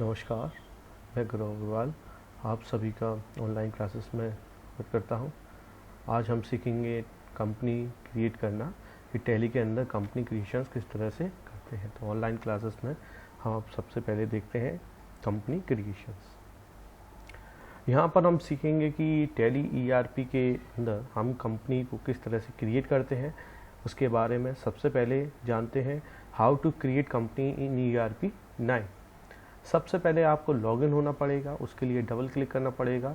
नमस्कार, मैं गौरव अग्रवाल आप सभी का ऑनलाइन क्लासेस में स्वागत करता हूं। आज हम सीखेंगे कंपनी क्रिएट करना कि टैली के अंदर कंपनी क्रिएशंस किस तरह से करते हैं। तो ऑनलाइन क्लासेस में हम सबसे पहले देखते हैं कंपनी क्रिएशंस। यहाँ पर हम सीखेंगे कि टैली ईआरपी के अंदर हम कंपनी को किस तरह से क्रिएट करते हैं, उसके बारे में सबसे पहले जानते हैं। How to create company in ERP 9। सबसे पहले आपको लॉगिन होना पड़ेगा, उसके लिए डबल क्लिक करना पड़ेगा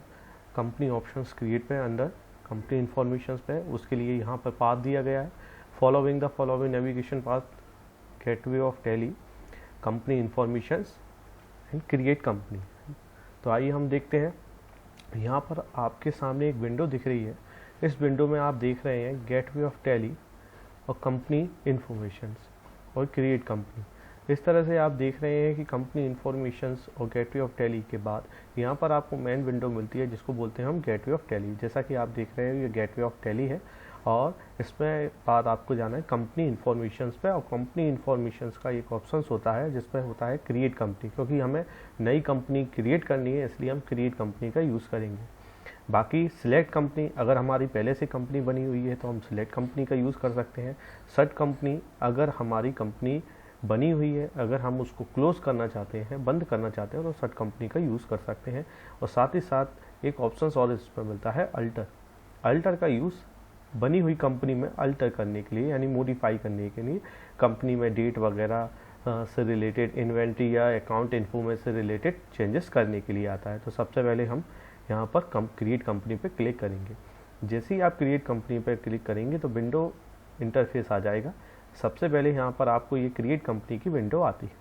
कंपनी ऑप्शंस क्रिएट पे अंदर कंपनी इन्फॉर्मेशंस पे। उसके लिए यहाँ पर पाथ दिया गया है, following the following navigation path, gateway of tally, company informations and create company. तो आइए हम देखते हैं। यहाँ पर आपके सामने एक विंडो दिख रही है। इस विंडो में आप देख रहे हैं गेटवे ऑफ टैली और कंपनी इन्फॉर्मेशंस और क्रिएट कंपनी। इस तरह से आप देख रहे हैं कि कंपनी इन्फॉर्मेशंस और गेटवे ऑफ टैली के बाद यहाँ पर आपको मेन विंडो मिलती है जिसको बोलते हैं हम गेटवे ऑफ टैली। जैसा कि आप देख रहे हैं ये गेटवे ऑफ टैली है और इसमें बाद आपको जाना है कंपनी इन्फॉर्मेशंस पे। और कंपनी इन्फॉर्मेशंस का एक ऑप्शन होता है जिसमें होता है क्रिएट कंपनी, क्योंकि हमें नई कंपनी क्रिएट करनी है इसलिए हम क्रिएट कंपनी का यूज़ करेंगे। बाकी सिलेक्ट कंपनी, अगर हमारी पहले से कंपनी बनी हुई है तो हम सिलेक्ट कंपनी का यूज़ कर सकते हैं। सर्ट कंपनी, अगर हमारी कंपनी बनी हुई है, अगर हम उसको क्लोज करना चाहते हैं, बंद करना चाहते हैं तो सर्ट कंपनी का यूज़ कर सकते हैं। और साथ ही साथ एक ऑप्शन और इसमें मिलता है अल्टर। अल्टर का यूज़ बनी हुई कंपनी में अल्टर करने के लिए, यानी मॉडिफाई करने के लिए, कंपनी में डेट वगैरह से रिलेटेड, इन्वेंट्री या अकाउंट इन्फो से रिलेटेड चेंजेस करने के लिए आता है। तो सबसे पहले हम यहाँ पर क्रिएट कंपनी पे क्लिक करेंगे। जैसे ही आप क्रिएट कंपनी पे क्लिक करेंगे तो विंडो इंटरफेस आ जाएगा। सबसे पहले यहाँ पर आपको ये क्रिएट कंपनी की विंडो आती है।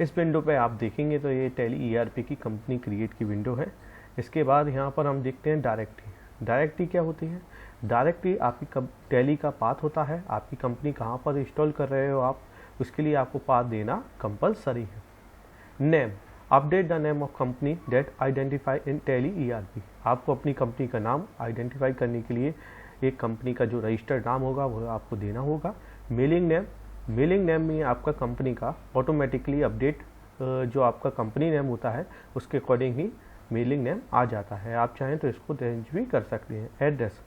इस विंडो पे आप देखेंगे तो ये टैली ईआरपी की कंपनी क्रिएट की विंडो है। इसके बाद यहाँ पर हम देखते हैं डायरेक्टरी। डायरेक्टरी क्या होती है? डायरेक्टरी आपकी टैली का पाथ होता है। आपकी कंपनी कहाँ पर इंस्टॉल कर रहे हो आप, उसके लिए आपको पाथ देना कंपलसरी है। Name, update the name of company that identify in Tally ERP. आपको अपनी कंपनी का नाम आइडेंटिफाई करने के लिए एक कंपनी का जो रजिस्टर्ड नाम होगा वो आपको देना होगा। मेलिंग नेम, मेलिंग नेम में आपका कंपनी का ऑटोमेटिकली अपडेट जो आपका कंपनी नेम होता है उसके अकॉर्डिंग ही मेलिंग नेम आ जाता है। आप चाहें तो इसको चेंज भी कर सकते हैं। Address,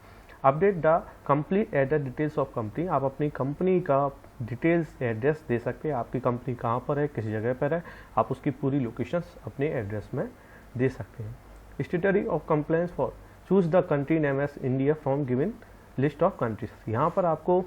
update the complete address details of company. आप अपनी कंपनी का डिटेल्स एड्रेस दे सकते हैं। आपकी कंपनी कहाँ पर है, किस जगह पर है, आप उसकी पूरी लोकेशंस अपने एड्रेस में दे सकते हैं। Statutory of complaints for, choose the country name as India from given list of countries. यहाँ पर आपको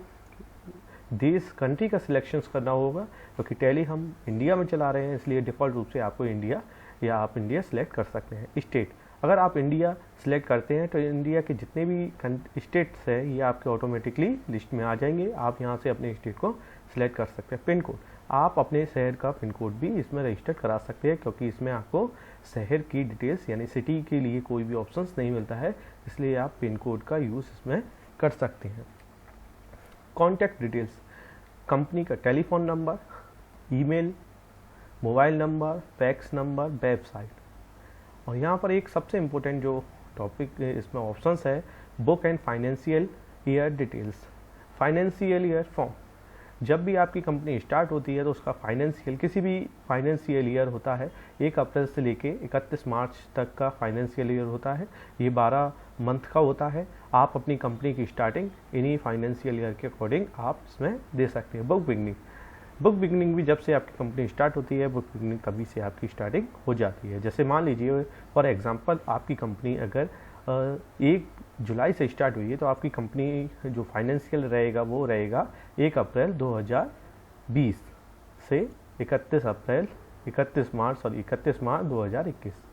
देश, कंट्री का सिलेक्शन करना होगा, क्योंकि टैली हम इंडिया में चला रहे हैं इसलिए डिफ़ॉल्ट रूप से आपको इंडिया या आप इंडिया सिलेक्ट कर सकते हैं। स्टेट, अगर आप इंडिया सिलेक्ट करते हैं तो इंडिया के जितने भी स्टेट्स है ये आपके ऑटोमेटिकली लिस्ट में आ जाएंगे। आप यहाँ से अपने स्टेट को सिलेक्ट कर सकते हैं। पिन कोड, आप अपने शहर का पिन कोड भी इसमें रजिस्टर करा सकते हैं, क्योंकि इसमें आपको शहर की डिटेल्स यानी सिटी के लिए कोई भी ऑप्शंस नहीं मिलता है, इसलिए आप पिन कोड का यूज़ इसमें कर सकते हैं। कॉन्टैक्ट डिटेल्स, कंपनी का telephone number, email, mobile number, fax number, website. और यहाँ पर एक सबसे इम्पोर्टेंट जो टॉपिक इसमें ऑप्शंस है, book and financial year details. Financial year form, जब भी आपकी कंपनी स्टार्ट होती है तो उसका फाइनेंशियल, किसी भी फाइनेंशियल ईयर होता है 1 अप्रैल से लेके 31 मार्च तक का फाइनेंशियल ईयर होता है। ये 12 मंथ का होता है। आप अपनी कंपनी की स्टार्टिंग इन्हीं फाइनेंशियल ईयर के अकॉर्डिंग आप इसमें दे सकते हैं। बुक बिगनिंग, बुक बिगनिंग भी जब से आपकी कंपनी स्टार्ट होती है, बुक बिगनिंग तभी से आपकी स्टार्टिंग हो जाती है। जैसे मान लीजिए फॉर एग्जांपल आपकी कंपनी अगर 1 जुलाई से स्टार्ट हुई है तो आपकी कंपनी जो फाइनेंशियल रहेगा वो रहेगा 1 अप्रैल 2020 से 31 मार्च 2021।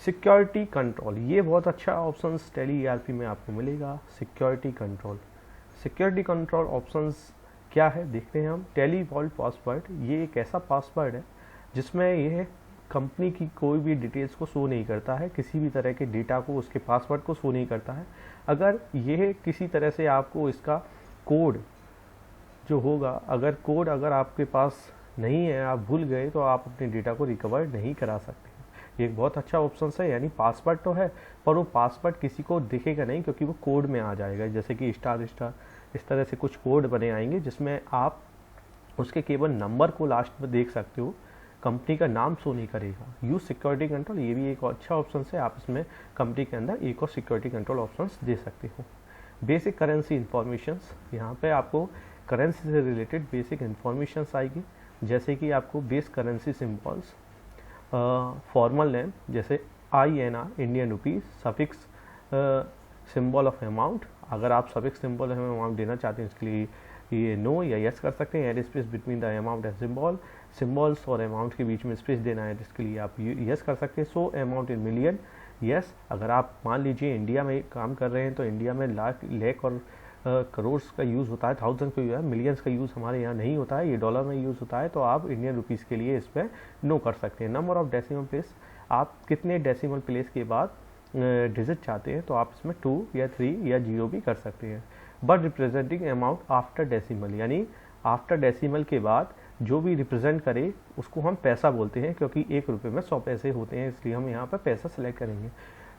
सिक्योरिटी कंट्रोल, ये बहुत अच्छा ऑप्शन टैली ईआरपी में आपको मिलेगा। Security control, security control options क्या है देखते हैं हम। टैली वॉल्ट पासवर्ड, ये एक ऐसा पासवर्ड है जिसमें यह कंपनी की कोई भी डिटेल्स को शो नहीं करता है, किसी भी तरह के डेटा को, उसके पासवर्ड को शो नहीं करता है। अगर यह किसी तरह से आपको इसका कोड जो होगा, अगर आपके पास नहीं है, आप भूल गए, तो आप अपने डेटा को रिकवर नहीं करा सकते। ये एक बहुत अच्छा ऑप्शन है, यानी पासवर्ड तो है पर वो पासवर्ड किसी को दिखेगा नहीं, क्योंकि वो कोड में आ जाएगा। जैसे कि स्टार स्टार इस तरह से कुछ कोड बने आएंगे जिसमें आप उसके केवल नंबर को लास्ट में देख सकते हो कंपनी का नाम शो नहीं करेगा। यूज सिक्योरिटी कंट्रोल, ये भी एक अच्छा ऑप्शन है, आप इसमें कंपनी के अंदर एक और सिक्योरिटी कंट्रोल ऑप्शन दे सकते हो। बेसिक करेंसी इंफॉर्मेशंस, यहाँ पे आपको करेंसी से रिलेटेड बेसिक इंफॉर्मेशंस आएगी, जैसे कि आपको base currency symbols, formal name जैसे INR Indian rupees, suffix symbol of amount, अगर आप सफिक्स सिंबल ऑफ अमाउंट देना चाहते हैं इसके लिए ये नो या यस कर सकते हैं। Add space between the amount and symbol, symbols और अमाउंट के बीच में स्पेस देना है जिसके लिए आप यस कर सकते हैं। So amount in million, yes. अगर आप मान लीजिए इंडिया में काम कर रहे हैं तो इंडिया में लाख और करोड़ का यूज़ होता है, थाउजेंड का यूज़ है, मिलियंस का यूज़ हमारे यहाँ नहीं होता है, ये डॉलर में यूज़ होता है, तो आप इंडियन रुपीज़ के लिए इस पर नो कर सकते हैं। नंबर ऑफ डेसिमल प्लेस, आप कितने डेसिमल प्लेस के बाद डिजिट चाहते हैं तो आप इसमें 2 या 3 या 0 भी कर सकते हैं। But representing amount after decimal, यानी आफ्टर डेसिमल के बाद जो भी रिप्रेजेंट करे उसको हम पैसा बोलते हैं, क्योंकि 1 रुपये में 100 पैसे होते हैं, इसलिए हम यहाँ पर पैसा सेलेक्ट करेंगे।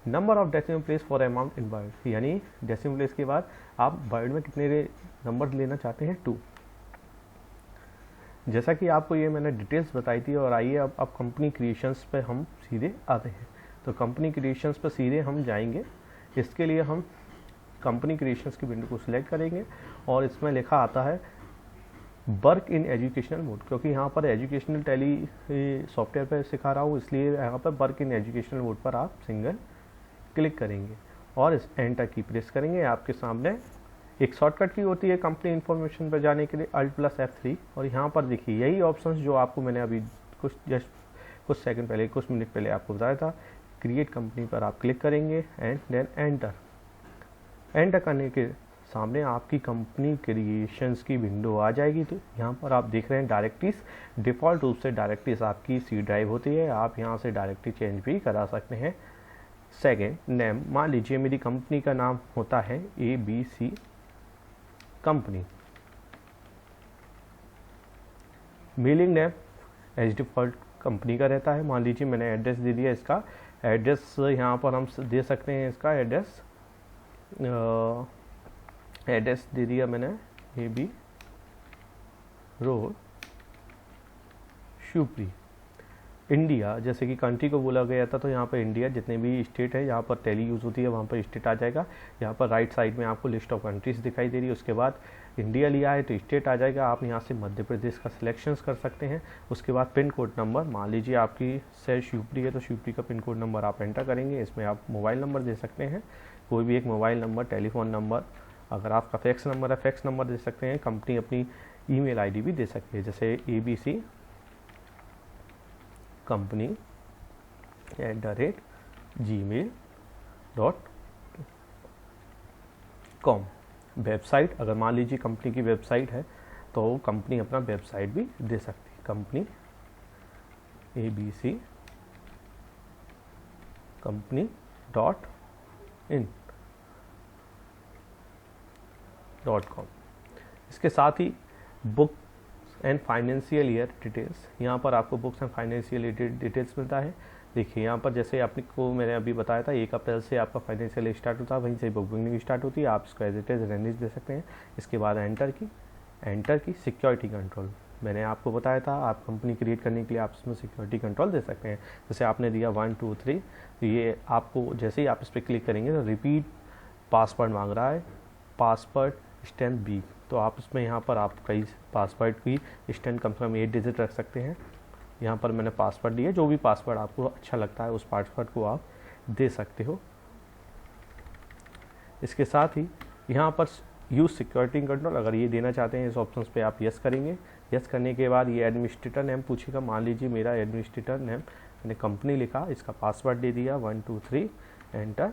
Number of decimal place for amount in word, यानी डेसिमल प्लेस के बाद आप वर्ड में कितने नंबर लेना चाहते हैं, 2। जैसा कि आपको ये मैंने डिटेल्स बताई थी, और आइए अब कंपनी क्रिएशंस पे हम सीधे आते हैं। तो कंपनी क्रिएशंस पर सीधे हम जाएंगे। इसके लिए हम कंपनी क्रिएशंस की विंडो को सिलेक्ट करेंगे और इसमें लिखा आता है वर्क इन एजुकेशनल मोड, क्योंकि यहाँ पर एजुकेशनल टैली सॉफ्टवेयर पर सिखा रहा हूँ, इसलिए यहाँ पर वर्क इन एजुकेशनल मोड पर आप सिंगल क्लिक करेंगे और इस एंटर की प्रेस करेंगे। आपके सामने एक शॉर्टकट की होती है कंपनी इन्फॉर्मेशन पर जाने के लिए, Alt+F3, और यहाँ पर देखिए यही ऑप्शंस जो आपको मैंने अभी कुछ सेकंड पहले, कुछ मिनट पहले आपको बताया था। क्रिएट कंपनी पर आप क्लिक करेंगे एंड देन एंटर करने के सामने आपकी कंपनी क्रिएशंस की विंडो आ जाएगी। तो यहाँ पर आप देख रहे हैं डायरेक्टरीज, डिफ़ॉल्ट रूप से डायरेक्टरीज आपकी C ड्राइव होती है, आप यहाँ से डायरेक्टरी चेंज भी करा सकते हैं। सेकेंड, नेम, मान लीजिए मेरी कंपनी का नाम होता है ABC कंपनी। Mailing name as default company का रहता है। मान लीजिए मैंने एड्रेस दे दिया, इसका एड्रेस यहाँ पर हम दे सकते हैं, इसका एड्रेस दे दिया मैंने AB रोड शिवपुरी, इंडिया, जैसे कि कंट्री को बोला गया था तो यहाँ पर इंडिया, जितने भी स्टेट है यहाँ पर टैली यूज़ होती है वहाँ पर स्टेट आ जाएगा। यहाँ पर राइट साइड में आपको लिस्ट ऑफ कंट्रीज दिखाई दे रही है, उसके बाद इंडिया लिया है तो स्टेट आ जाएगा। आप यहाँ से मध्य प्रदेश का सिलेक्शंस कर सकते हैं। उसके बाद पिन कोड नंबर, मान लीजिए आपकी शहर शिवपुरी है तो शिवपुरी का पिन कोड नंबर आप एंटर करेंगे। इसमें आप मोबाइल नंबर दे सकते हैं, कोई भी एक मोबाइल नंबर, टेलीफोन नंबर, अगर आपका फैक्स नंबर है फैक्स नंबर दे सकते हैं। कंपनी अपनी ईमेल आईडी भी दे सकती है, जैसे ABC कंपनी @gmail.com। वेबसाइट, अगर मान लीजिए कंपनी की वेबसाइट है तो कंपनी अपना वेबसाइट भी दे सकती है, कंपनी ABC company.in.com। इसके साथ ही book and financial year details, यहाँ पर आपको बुक्स एंड फाइनेंशियल डिटेल्स मिलता है। देखिए यहाँ पर जैसे आपको मैंने अभी बताया था 1 अप्रैल से आपका फाइनेंशियल स्टार्ट होता है, वहीं से बुकिंग स्टार्ट होती है। आप इसको एज इट इज रेंज दे सकते हैं। इसके बाद एंटर की सिक्योरिटी कंट्रोल, मैंने आपको बताया था आप कंपनी क्रिएट करने के लिए आप इसमें सिक्योरिटी कंट्रोल दे सकते हैं। जैसे आपने दिया 1 2 3, तो ये आपको जैसे ही आप इस पर क्लिक करेंगे तो रिपीट पासवर्ड मांग रहा है, पासवर्ड स्ट्रेंथ B, तो आप इसमें यहाँ पर आप कई पासवर्ड की स्ट्रेंथ कम से कम 8 डिजिट रख सकते हैं। यहाँ पर मैंने पासवर्ड दिया, जो भी पासवर्ड आपको अच्छा लगता है उस पासवर्ड को आप दे सकते हो। इसके साथ ही यहाँ पर यूज़ सिक्योरिटी कंट्रोल, अगर ये देना चाहते हैं इस ऑप्शन पे आप यस करेंगे। यस करने के बाद ये एडमिनिस्ट्रेटर नेम पूछेगा, मान लीजिए मेरा एडमिनिस्ट्रेटर नेम, मैंने कंपनी लिखा, इसका पासवर्ड दे दिया 1 2 3, एंटर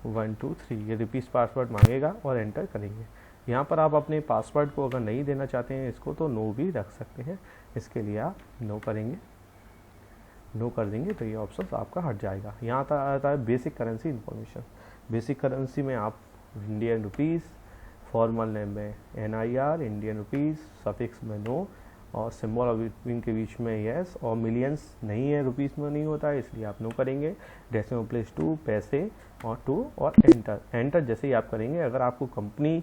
1 2 3, ये रिपीट पासवर्ड मांगेगा और एंटर करेंगे। यहाँ पर आप अपने पासवर्ड को अगर नहीं देना चाहते हैं इसको तो नो भी रख सकते हैं। इसके लिए आप नो करेंगे, नो कर देंगे तो ये ऑप्शन आपका हट जाएगा। यहाँ आता है basic currency information. Basic currency में आप इंडियन रुपीज़, फॉर्मल नेम में NIR इंडियन रुपीज़, सफिक्स में नो और सिंबल ऑफ बिटवीन के बीच में यस, और मिलियंस नहीं है, रुपीज़ में नहीं होता है इसलिए आप नो करेंगे। डेसिमल प्लेस 2, पैसे और 2 और एंटर। एंटर जैसे ही आप करेंगे, अगर आपको कंपनी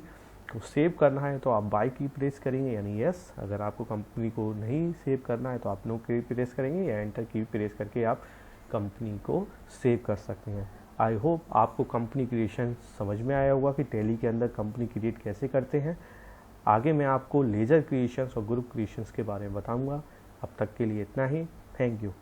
तो सेव करना है तो आप बाय की प्रेस करेंगे यानी यस, अगर आपको कंपनी को नहीं सेव करना है तो आप नो की प्रेस करेंगे या एंटर की प्रेस करके आप कंपनी को सेव कर सकते हैं। आई होप आपको कंपनी क्रिएशन समझ में आया होगा कि टैली के अंदर कंपनी क्रिएट कैसे करते हैं। आगे मैं आपको लेजर क्रिएशंस और ग्रुप क्रिएशंस के बारे में बताऊंगा। अब तक के लिए इतना ही। Thank you.